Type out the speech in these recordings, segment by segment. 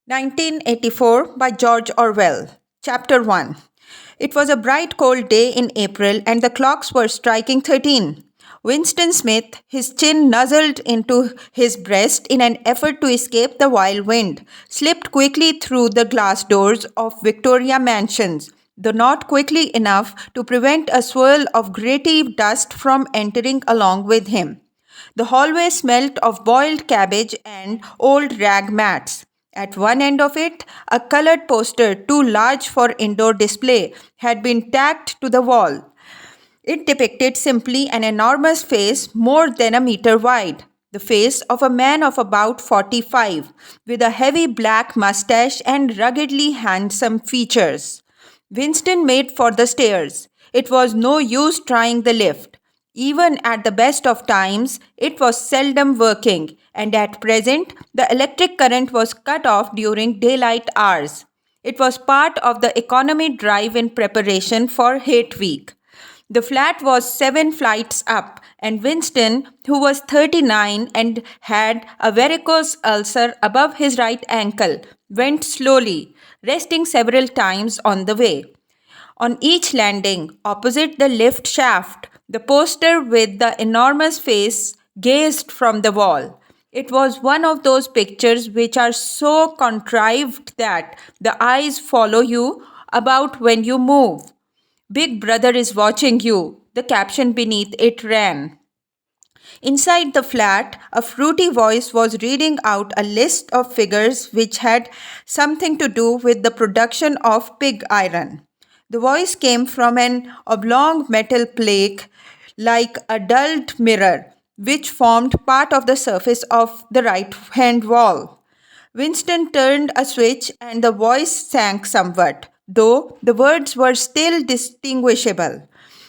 1984 by George Orwell. Chapter 1. It was a bright cold day in April and the clocks were striking 13. Winston Smith, his chin nuzzled into his breast in an effort to escape the wild wind, slipped quickly through the glass doors of Victoria Mansions, though not quickly enough to prevent a swirl of gritty dust from entering along with him. The hallway smelt of boiled cabbage and old rag mats. At one end of it, a colored poster too large for indoor display had been tacked to the wall. It depicted simply an enormous face more than a meter wide. The face of a man of about 45, with a heavy black mustache and ruggedly handsome features. Winston made for the stairs. It was no use trying the lift. Even at the best of times, it was seldom working, and at present, the electric current was cut off during daylight hours. It was part of the economy drive in preparation for Hate Week. The flat was 7 flights up, and Winston, who was 39 and had a varicose ulcer above his right ankle, went slowly, resting several times on the way. On each landing, opposite the lift shaft, the poster with the enormous face gazed from the wall. It was one of those pictures which are so contrived that the eyes follow you about when you move. Big Brother is watching you, the caption beneath it ran. Inside the flat, a fruity voice was reading out a list of figures which had something to do with the production of pig iron. The voice came from an oblong metal plate like a dulled mirror, which formed part of the surface of the right hand wall. Winston turned a switch and the voice sank somewhat, though the words were still distinguishable.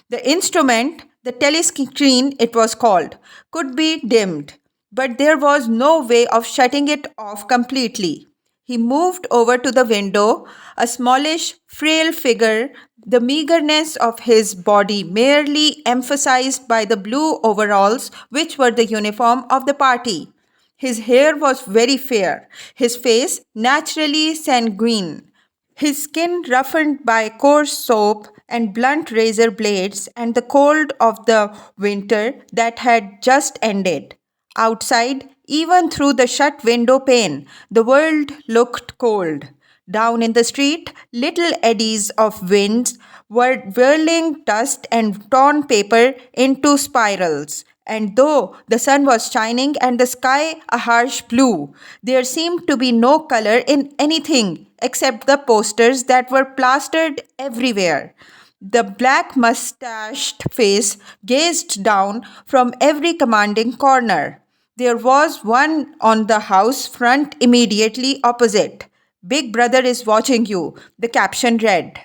The instrument, the telescreen it was called, could be dimmed, but there was no way of shutting it off completely. He moved over to the window, a smallish, frail figure, the meagerness of his body merely emphasized by the blue overalls which were the uniform of the party. His hair was very fair, his face naturally sanguine, his skin roughened by coarse soap and blunt razor blades and the cold of the winter that had just ended. Outside, even through the shut window pane, the world looked cold. Down in the street, little eddies of winds were whirling dust and torn paper into spirals. And though the sun was shining and the sky a harsh blue, there seemed to be no color in anything except the posters that were plastered everywhere. The black mustached face gazed down from every commanding corner. There was one on the house front immediately opposite. Big Brother is watching you, the caption read,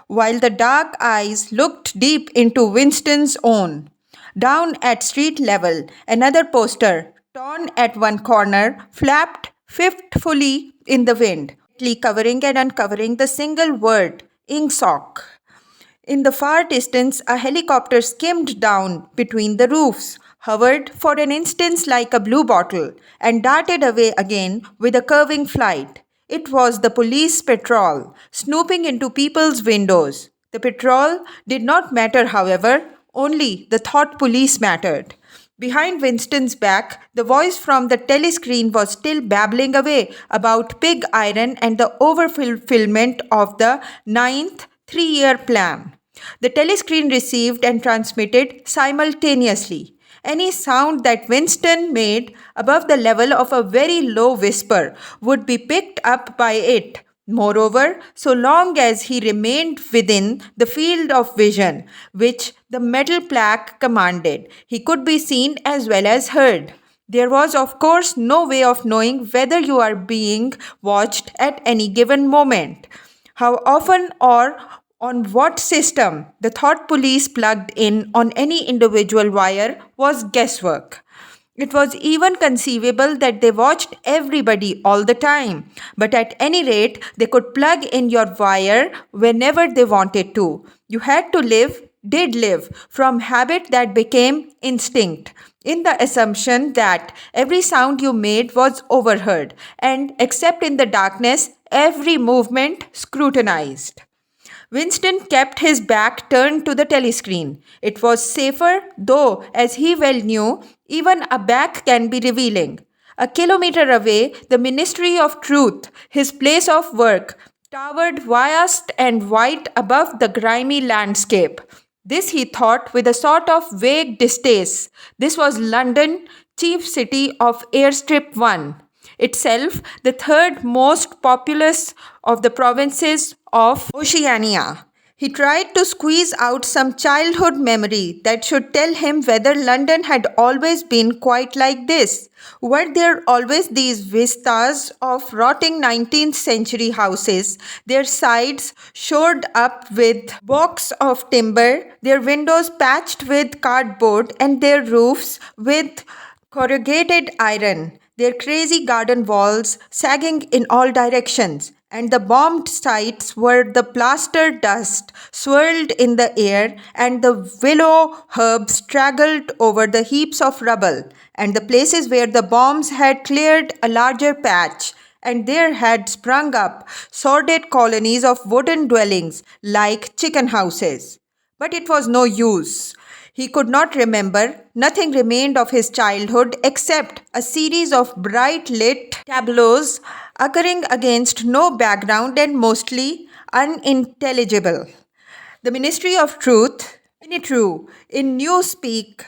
while the dark eyes looked deep into Winston's own. Down at street level, another poster, torn at one corner, flapped fitfully in the wind, covering and uncovering the single word, Ingsoc. In the far distance, a helicopter skimmed down between the roofs, hovered for an instant like a blue bottle, and darted away again with a curving flight. It was the police patrol, snooping into people's windows. The patrol did not matter, however, only the thought police mattered. Behind Winston's back, the voice from the telescreen was still babbling away about pig iron and the overfulfillment of the ninth 3 year plan. The telescreen received and transmitted simultaneously. Any sound that Winston made above the level of a very low whisper would be picked up by it. Moreover, so long as he remained within the field of vision which the metal plaque commanded, he could be seen as well as heard. There was, of course, no way of knowing whether you are being watched at any given moment. How often or on what system the thought police plugged in on any individual wire was guesswork. It was even conceivable that they watched everybody all the time, but at any rate, they could plug in your wire whenever they wanted to. You had to live, did live, from habit that became instinct. in the assumption that every sound you made was overheard, and except in the darkness, every movement scrutinized. Winston kept his back turned to the telescreen. It was safer, though, as he well knew, even a back can be revealing. A kilometer away, the Ministry of Truth, his place of work, towered vast and white above the grimy landscape. This he thought with a sort of vague distaste. This was London, chief city of Airstrip 1, itself the third most populous of the provinces of Oceania. He tried to squeeze out some childhood memory that should tell him whether London had always been quite like this. Were there always these vistas of rotting 19th century houses, their sides shored up with balks of timber, their windows patched with cardboard, and their roofs with corrugated iron, their crazy garden walls sagging in all directions, and the bombed sites where the plaster dust swirled in the air and the willow herbs straggled over the heaps of rubble, and the places where the bombs had cleared a larger patch, and there had sprung up sordid colonies of wooden dwellings like chicken houses. But it was no use. He could not remember. Nothing remained of his childhood except a series of bright lit tableaus occurring against no background and mostly unintelligible. The Ministry of Truth, Minitrue, in Newspeak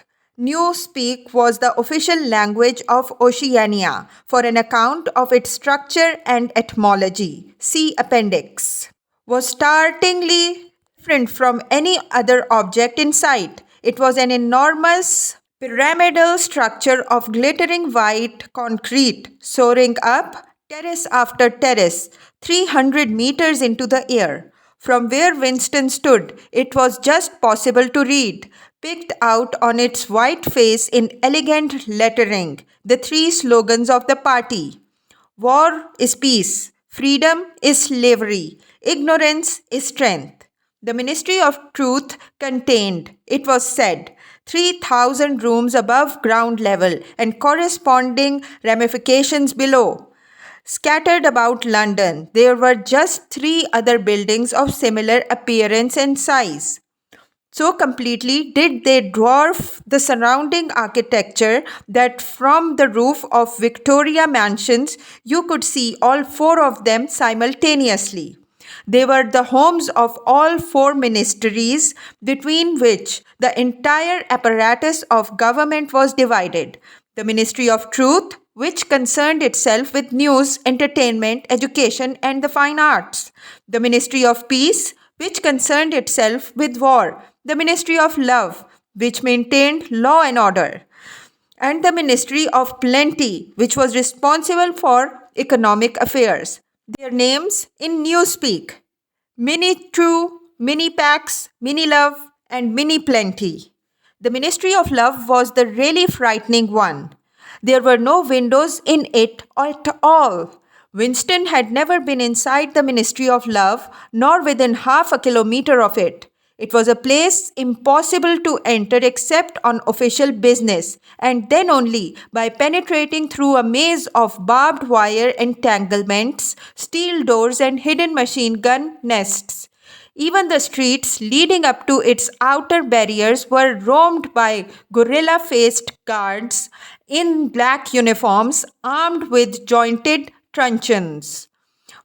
was the official language of Oceania for an account of its structure and etymology. See Appendix. Was startlingly different from any other object in sight. It was an enormous pyramidal structure of glittering white concrete, soaring up terrace after terrace, 300 meters into the air. From where Winston stood, it was just possible to read, picked out on its white face in elegant lettering, the three slogans of the party. War is peace, freedom is slavery, ignorance is strength. The Ministry of Truth contained, it was said, 3,000 rooms above ground level and corresponding ramifications below. Scattered about London, there were just three other buildings of similar appearance and size. So completely did they dwarf the surrounding architecture that from the roof of Victoria Mansions you could see all four of them simultaneously. They were the homes of all four ministries, between which the entire apparatus of government was divided. The Ministry of Truth, which concerned itself with news, entertainment, education, and the fine arts. The Ministry of Peace, which concerned itself with war. The Ministry of Love, which maintained law and order. And the Ministry of Plenty, which was responsible for economic affairs. Their names in Newspeak: Mini True, Mini Pax, Mini Love, and Mini Plenty. The Ministry of Love was the really frightening one. There were no windows in it at all. Winston had never been inside the Ministry of Love, nor within half a kilometer of it. It was a place impossible to enter except on official business, and then only by penetrating through a maze of barbed wire entanglements, steel doors, and hidden machine gun nests. Even the streets leading up to its outer barriers were roamed by gorilla faced guards in black uniforms armed with jointed truncheons.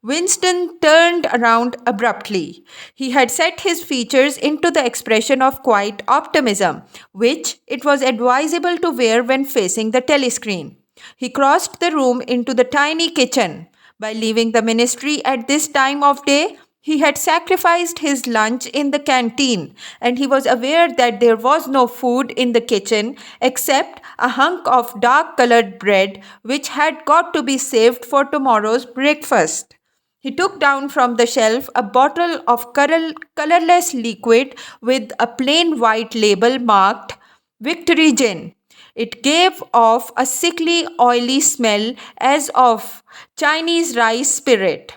Winston turned around abruptly. He had set his features into the expression of quiet optimism, which it was advisable to wear when facing the telescreen. He crossed the room into the tiny kitchen. By leaving the ministry at this time of day, he had sacrificed his lunch in the canteen, and he was aware that there was no food in the kitchen except a hunk of dark colored bread which had got to be saved for tomorrow's breakfast. He took down from the shelf a bottle of colorless liquid with a plain white label marked Victory Gin. It gave off a sickly, oily smell as of Chinese rice spirit.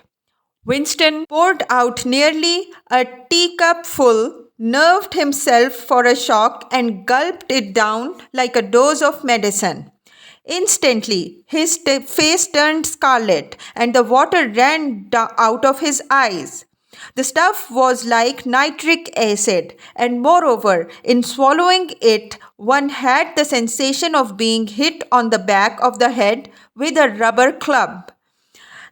Winston poured out nearly a teacup full, nerved himself for a shock and gulped it down like a dose of medicine. Instantly, his face turned scarlet and the water ran out of his eyes. The stuff was like nitric acid, and moreover, in swallowing it, one had the sensation of being hit on the back of the head with a rubber club.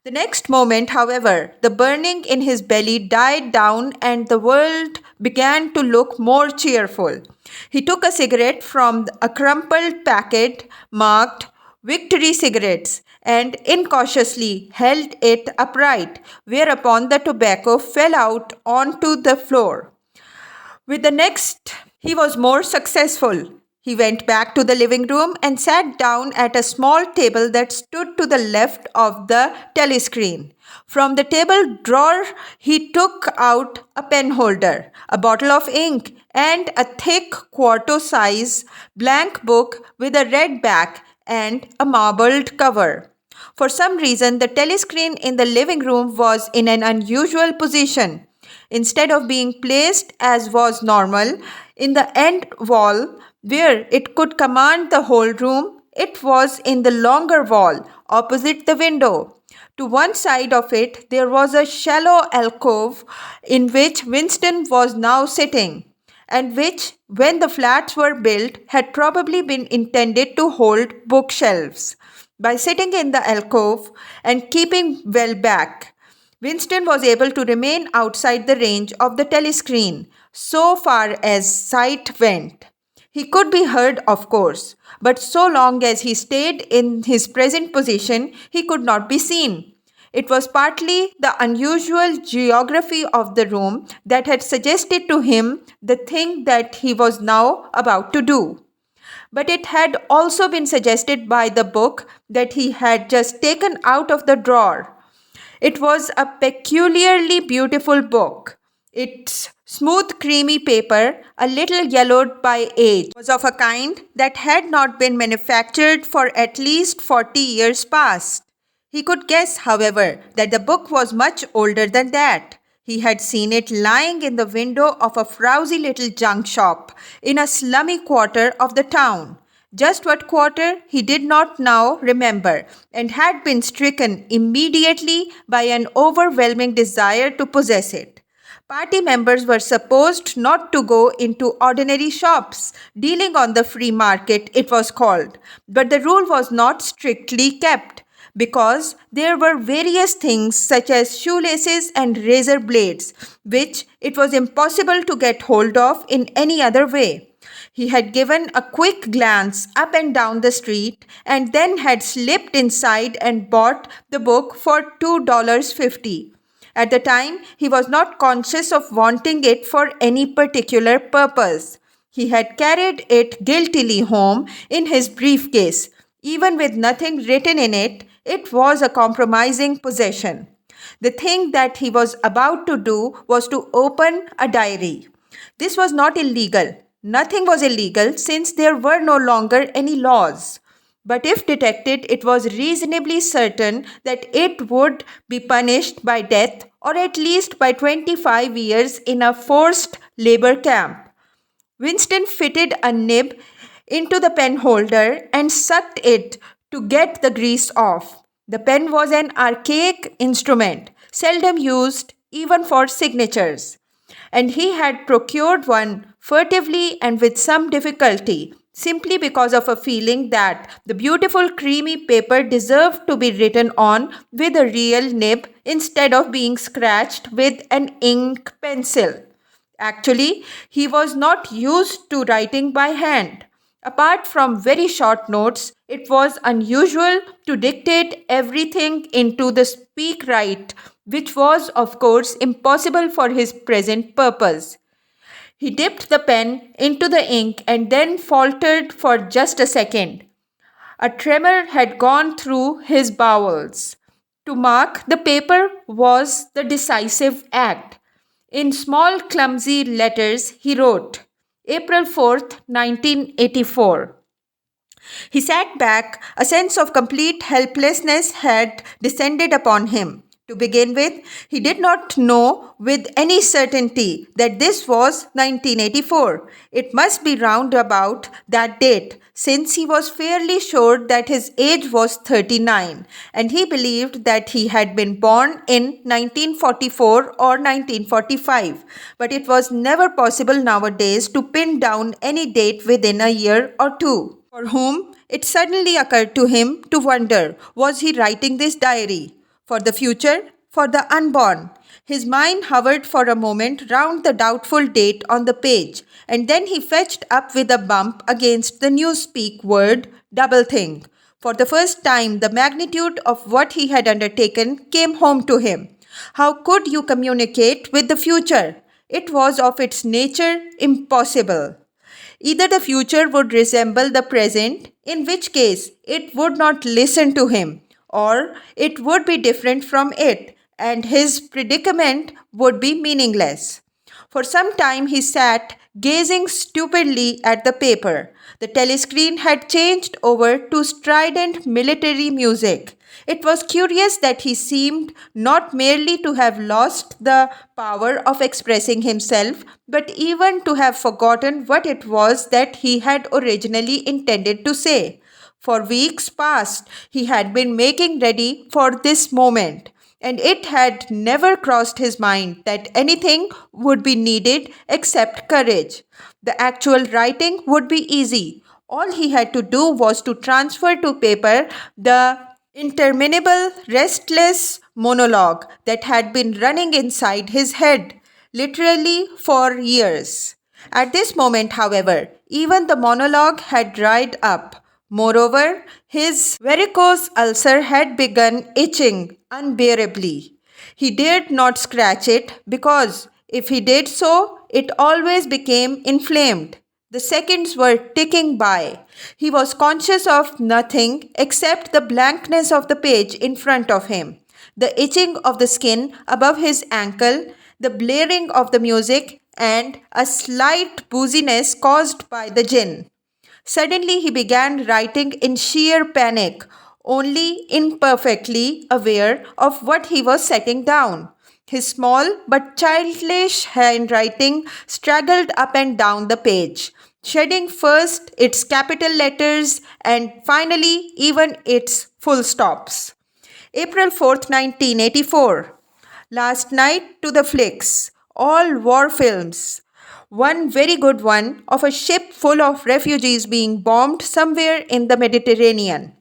The next moment, however, the burning in his belly died down and the world began to look more cheerful. He took a cigarette from a crumpled packet marked Victory Cigarettes and incautiously held it upright, whereupon the tobacco fell out onto the floor. With the next, he was more successful. He went back to the living room and sat down at a small table that stood to the left of the telescreen. From the table drawer, he took out a pen holder, a bottle of ink, and a thick quarto-size blank book with a red back and a marbled cover. For some reason, the telescreen in the living room was in an unusual position. Instead of being placed as was normal in the end wall where it could command the whole room, it was in the longer wall opposite the window. To one side of it there was a shallow alcove in which Winston was now sitting, and which, when the flats were built, had probably been intended to hold bookshelves. By sitting in the alcove and keeping well back, Winston was able to remain outside the range of the telescreen so far as sight went. He could be heard, of course, but so long as he stayed in his present position, he could not be seen. It was partly the unusual geography of the room that had suggested to him the thing that he was now about to do. But it had also been suggested by the book that he had just taken out of the drawer. It was a peculiarly beautiful book. Its smooth, creamy paper, a little yellowed by age, was of a kind that had not been manufactured for at least 40 years past. He could guess, however, that the book was much older than that. He had seen it lying in the window of a frowsy little junk shop in a slummy quarter of the town. Just what quarter he did not now remember, and had been stricken immediately by an overwhelming desire to possess it. Party members were supposed not to go into ordinary shops, dealing on the free market it was called, but the rule was not strictly kept, because there were various things such as shoelaces and razor blades, which it was impossible to get hold of in any other way. He had given a quick glance up and down the street and then had slipped inside and bought the book for $2.50. At the time, he was not conscious of wanting it for any particular purpose. He had carried it guiltily home in his briefcase. Even with nothing written in it, it was a compromising possession. The thing that he was about to do was to open a diary. This was not illegal. Nothing was illegal since there were no longer any laws. But if detected, it was reasonably certain that it would be punished by death or at least by 25 years in a forced labor camp. Winston fitted a nib into the pen holder and sucked it to get the grease off. The pen was an archaic instrument, seldom used even for signatures, and he had procured one furtively and with some difficulty, simply because of a feeling that the beautiful creamy paper deserved to be written on with a real nib instead of being scratched with an ink pencil. Actually, he was not used to writing by hand. Apart from very short notes, it was unusual to dictate everything into the speak right, which was, of course, impossible for his present purpose. He dipped the pen into the ink and then faltered for just a second. A tremor had gone through his bowels. To mark the paper was the decisive act. In small, clumsy letters, he wrote, April 4th, 1984. He sat back. A sense of complete helplessness had descended upon him. To begin with, he did not know with any certainty that this was 1984. It must be round about that date, since he was fairly sure that his age was 39, and he believed that he had been born in 1944 or 1945. But it was never possible nowadays to pin down any date within a year or two. For whom it suddenly occurred to him to wonder, was he writing this diary? For the future? For the unborn? His mind hovered for a moment round the doubtful date on the page, and then he fetched up with a bump against the newspeak word doublethink. For the first time, the magnitude of what he had undertaken came home to him. How could you communicate with the future? It was of its nature impossible. Either the future would resemble the present, in which case it would not listen to him, or it would be different from it, and his predicament would be meaningless. For some time he sat gazing stupidly at the paper. The telescreen had changed over to strident military music. It was curious that he seemed not merely to have lost the power of expressing himself, but even to have forgotten what it was that he had originally intended to say. For weeks past, he had been making ready for this moment, and it had never crossed his mind that anything would be needed except courage. The actual writing would be easy. All he had to do was to transfer to paper the interminable, restless monologue that had been running inside his head, literally for years. At this moment, however, even the monologue had dried up. Moreover, his varicose ulcer had begun itching unbearably. He dared not scratch it because, if he did so, it always became inflamed. The seconds were ticking by. He was conscious of nothing except the blankness of the page in front of him, the itching of the skin above his ankle, the blaring of the music, and a slight booziness caused by the gin. Suddenly he began writing in sheer panic, only imperfectly aware of what he was setting down. His small but childish handwriting straggled up and down the page, shedding first its capital letters and finally even its full stops. April 4th, 1984. Last night to the flicks. All war films. One very good one of a ship full of refugees being bombed somewhere in the Mediterranean.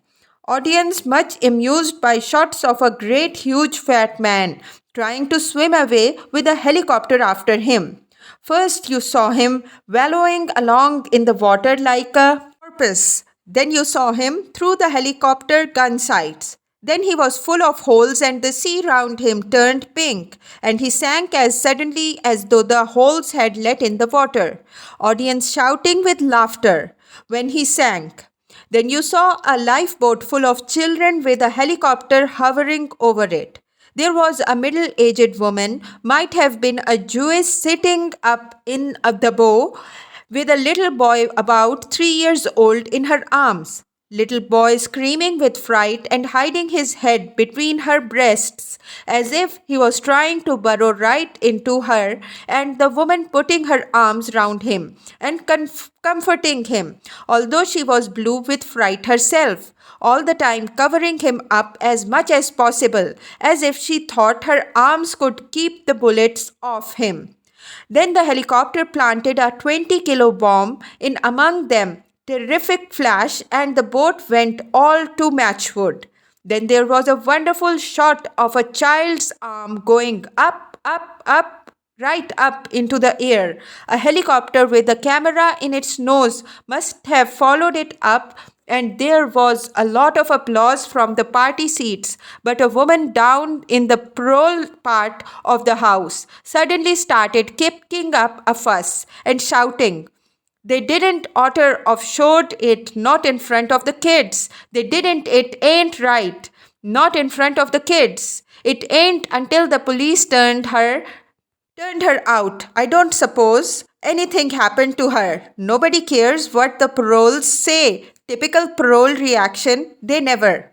Audience much amused by shots of a great huge fat man trying to swim away with a helicopter after him. First you saw him wallowing along in the water like a porpoise. Then you saw him through the helicopter gun sights. Then he was full of holes and the sea round him turned pink, and he sank as suddenly as though the holes had let in the water. Audience shouting with laughter when he sank. Then you saw a lifeboat full of children with a helicopter hovering over it. There was a middle-aged woman, might have been a Jewess, sitting up in the bow with a little boy about 3 years old in her arms. Little boy screaming with fright and hiding his head between her breasts as if he was trying to burrow right into her, and the woman putting her arms round him and comforting him, although she was blue with fright herself, all the time covering him up as much as possible, as if she thought her arms could keep the bullets off him. Then the helicopter planted a 20-kilo bomb in among them. Terrific flash, and the boat went all to matchwood. Then there was a wonderful shot of a child's arm going up, up, up, right up into the air. A helicopter with a camera in its nose must have followed it up, and there was a lot of applause from the party seats. But a woman down in the prowl part of the house suddenly started kicking up a fuss and shouting. They didn't oughter of showed it, not in front of the kids. They didn't, it ain't right. Not in front of the kids. It ain't until the police turned her out. I don't suppose anything happened to her. Nobody cares what the paroles say. Typical parole reaction, they never.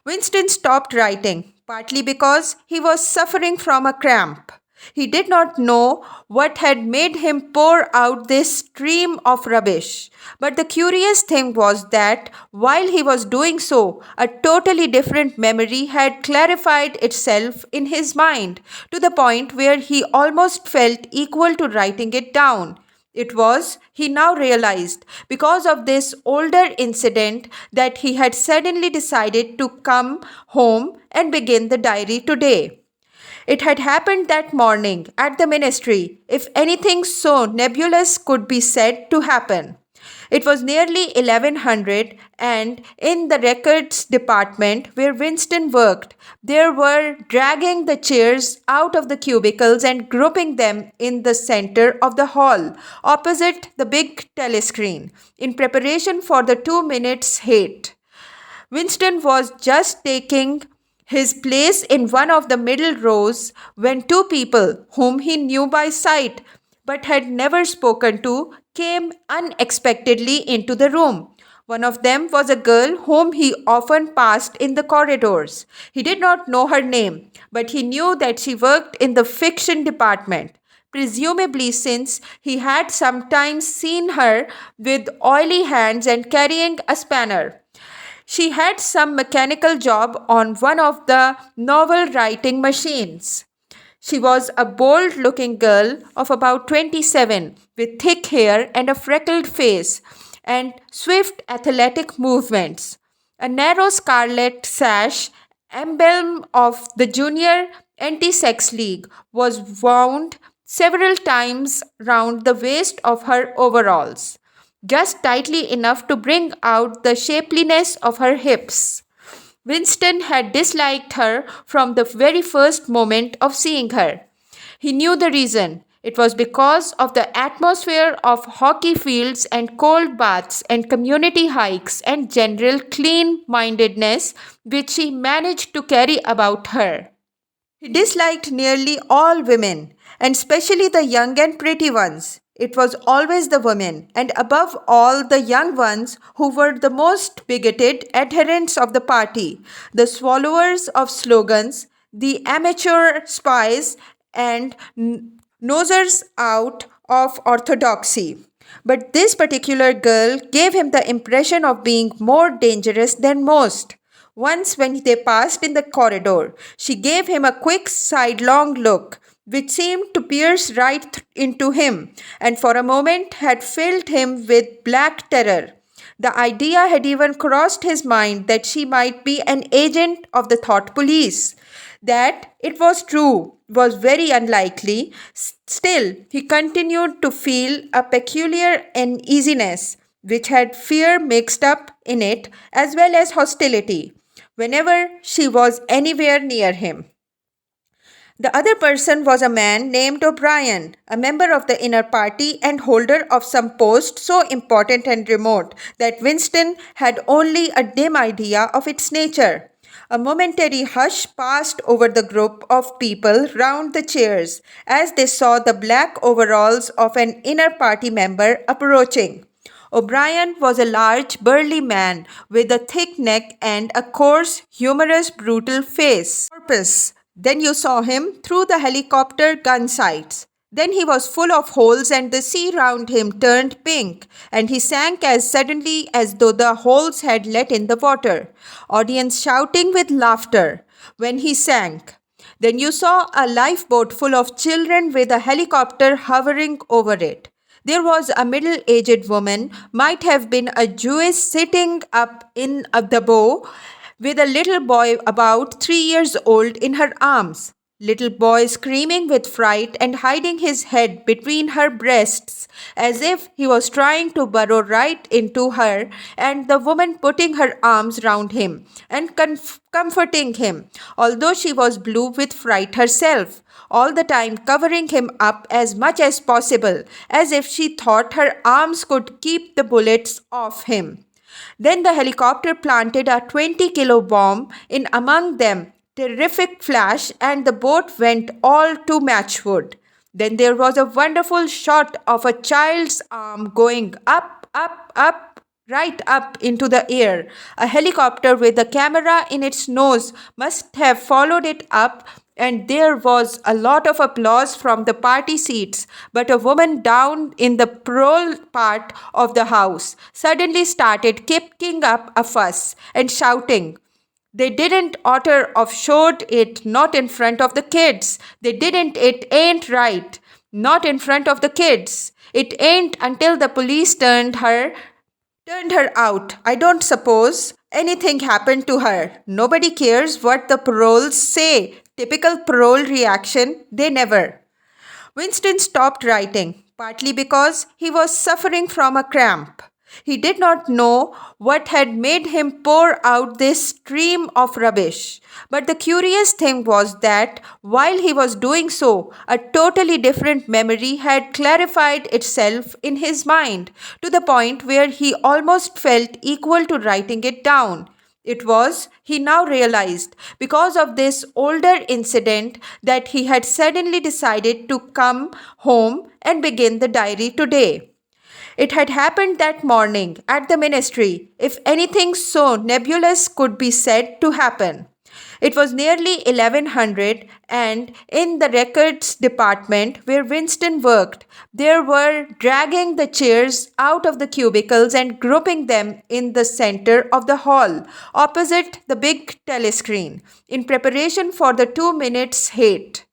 Winston stopped writing. partly because he was suffering from a cramp. He did not know what had made him pour out this stream of rubbish. But the curious thing was that while he was doing so, a totally different memory had clarified itself in his mind to the point where he almost felt equal to writing it down. It was, he now realized, because of this older incident that he had suddenly decided to come home and begin the diary today. It had happened that morning at the ministry, if anything so nebulous could be said to happen. It was nearly 1100, and in the records department where Winston worked, they were dragging the chairs out of the cubicles and grouping them in the center of the hall, opposite the big telescreen, in preparation for the 2 minutes hate. Winston was just taking his place in one of the middle rows when two people, whom he knew by sight but had never spoken to, came unexpectedly into the room. One of them was a girl whom he often passed in the corridors. He did not know her name, but he knew that she worked in the fiction department, presumably since he had sometimes seen her with oily hands and carrying a spanner. She had some mechanical job on one of the novel writing machines. She was a bold looking girl of about 27 with thick hair and a freckled face and swift athletic movements. A narrow scarlet sash, emblem of the Junior Anti Sex League, was wound several times round the waist of her overalls, just tightly enough to bring out the shapeliness of her hips. Winston had disliked her from the very first moment of seeing her. He knew the reason. It was because of the atmosphere of hockey fields and cold baths and community hikes and general clean mindedness which she managed to carry about her. He disliked nearly all women, and especially the young and pretty ones. It was always the women, and above all the young ones, who were the most bigoted adherents of the party, the swallowers of slogans, the amateur spies, and nosers out of orthodoxy. But this particular girl gave him the impression of being more dangerous than most. Once, when they passed in the corridor, she gave him a quick sidelong look, which seemed to pierce right into him, and for a moment had filled him with black terror. The idea had even crossed his mind that she might be an agent of the thought police. That, it was true, was very unlikely. Still, he continued to feel a peculiar uneasiness, which had fear mixed up in it as well as hostility, whenever she was anywhere near him. The other person was a man named O'Brien, a member of the inner party and holder of some post so important and remote that Winston had only a dim idea of its nature. A momentary hush passed over the group of people round the chairs as they saw the black overalls of an inner party member approaching. O'Brien was a large, burly man with a thick neck and a coarse, humorous, brutal face. Purpose. Then you saw him through the helicopter gun sights. Then he was full of holes and the sea round him turned pink, and he sank as suddenly as though the holes had let in the water. Audience shouting with laughter when he sank. Then you saw a lifeboat full of children with a helicopter hovering over it. There was a middle-aged woman, might have been a Jewess, sitting up in the bow with a little boy about 3 years old in her arms. Little boy screaming with fright and hiding his head between her breasts as if he was trying to burrow right into her, and the woman putting her arms round him and comforting him, although she was blue with fright herself, all the time covering him up as much as possible, as if she thought her arms could keep the bullets off him. Then the helicopter planted a 20-kilo bomb in among them. Terrific flash, and the boat went all to matchwood. Then there was a wonderful shot of a child's arm going up, up, up, right up into the air. A helicopter with a camera in its nose must have followed it up, and there was a lot of applause from the party seats. But a woman down in the parole part of the house suddenly started kicking up a fuss and shouting. They didn't oughter of showed it, not in front of the kids. They didn't, it ain't right. Not in front of the kids. It ain't until the police turned her out. I don't suppose anything happened to her. Nobody cares what the paroles say. Typical parole reaction, they never. Winston stopped writing, partly because he was suffering from a cramp. He did not know what had made him pour out this stream of rubbish. But the curious thing was that while he was doing so, a totally different memory had clarified itself in his mind to the point where he almost felt equal to writing it down. It was, he now realized, because of this older incident that he had suddenly decided to come home and begin the diary today. It had happened that morning at the ministry, if anything so nebulous could be said to happen. It was nearly 1100, and in the records department where Winston worked, they were dragging the chairs out of the cubicles and grouping them in the center of the hall, opposite the big telescreen, in preparation for the 2 minutes hate.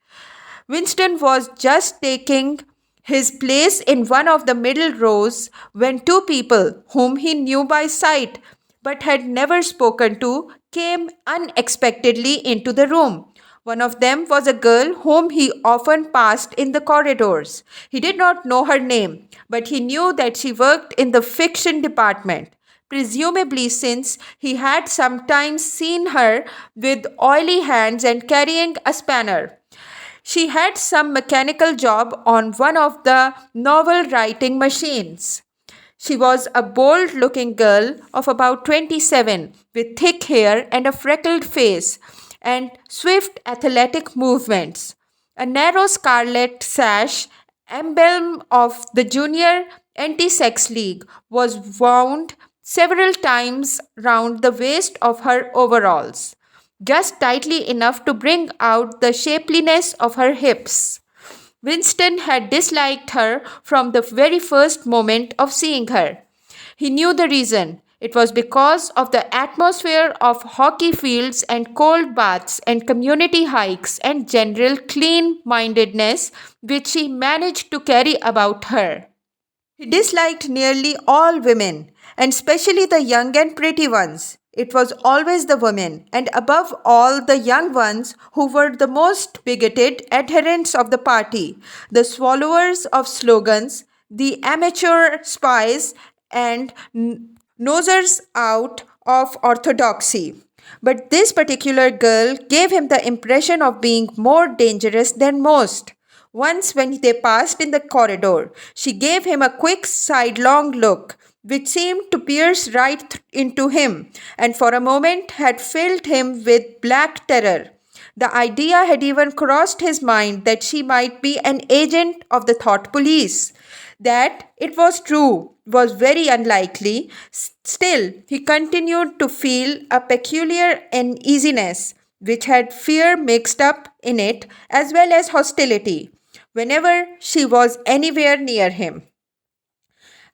Winston was just taking his place in one of the middle rows when two people, whom he knew by sight but had never spoken to, came unexpectedly into the room. One of them was a girl whom he often passed in the corridors. He did not know her name, but he knew that she worked in the fiction department, presumably since he had sometimes seen her with oily hands and carrying a spanner. She had some mechanical job on one of the novel writing machines. She was a bold looking girl of about 27 with thick hair and a freckled face and swift athletic movements. A narrow scarlet sash, emblem of the Junior Anti Sex League, was wound several times round the waist of her overalls, just tightly enough to bring out the shapeliness of her hips. Winston had disliked her from the very first moment of seeing her. He knew the reason. It was because of the atmosphere of hockey fields and cold baths and community hikes and general clean mindedness which she managed to carry about her. He disliked nearly all women, and especially the young and pretty ones. It was always the women, and above all the young ones, who were the most bigoted adherents of the party, the swallowers of slogans, the amateur spies, and nosers out of orthodoxy. But this particular girl gave him the impression of being more dangerous than most. Once, when they passed in the corridor, she gave him a quick sidelong look, which seemed to pierce right into him, and for a moment had filled him with black terror. The idea had even crossed his mind that she might be an agent of the thought police. That, it was true, was very unlikely. Still, he continued to feel a peculiar uneasiness, which had fear mixed up in it as well as hostility, whenever she was anywhere near him.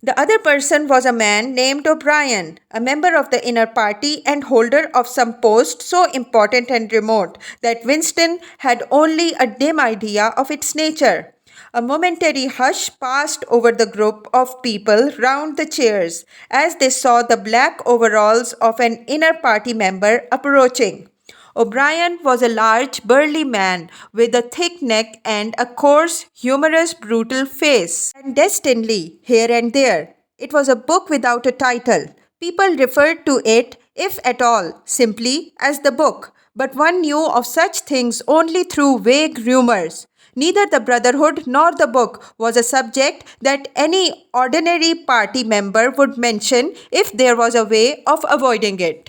The other person was a man named O'Brien, a member of the inner party and holder of some post so important and remote that Winston had only a dim idea of its nature. A momentary hush passed over the group of people round the chairs as they saw the black overalls of an inner party member approaching. O'Brien was a large, burly man with a thick neck and a coarse, humorous, brutal face, clandestinely here and there. It was a book without a title. People referred to it, if at all, simply as the book, but one knew of such things only through vague rumors. Neither the Brotherhood nor the book was a subject that any ordinary party member would mention if there was a way of avoiding it.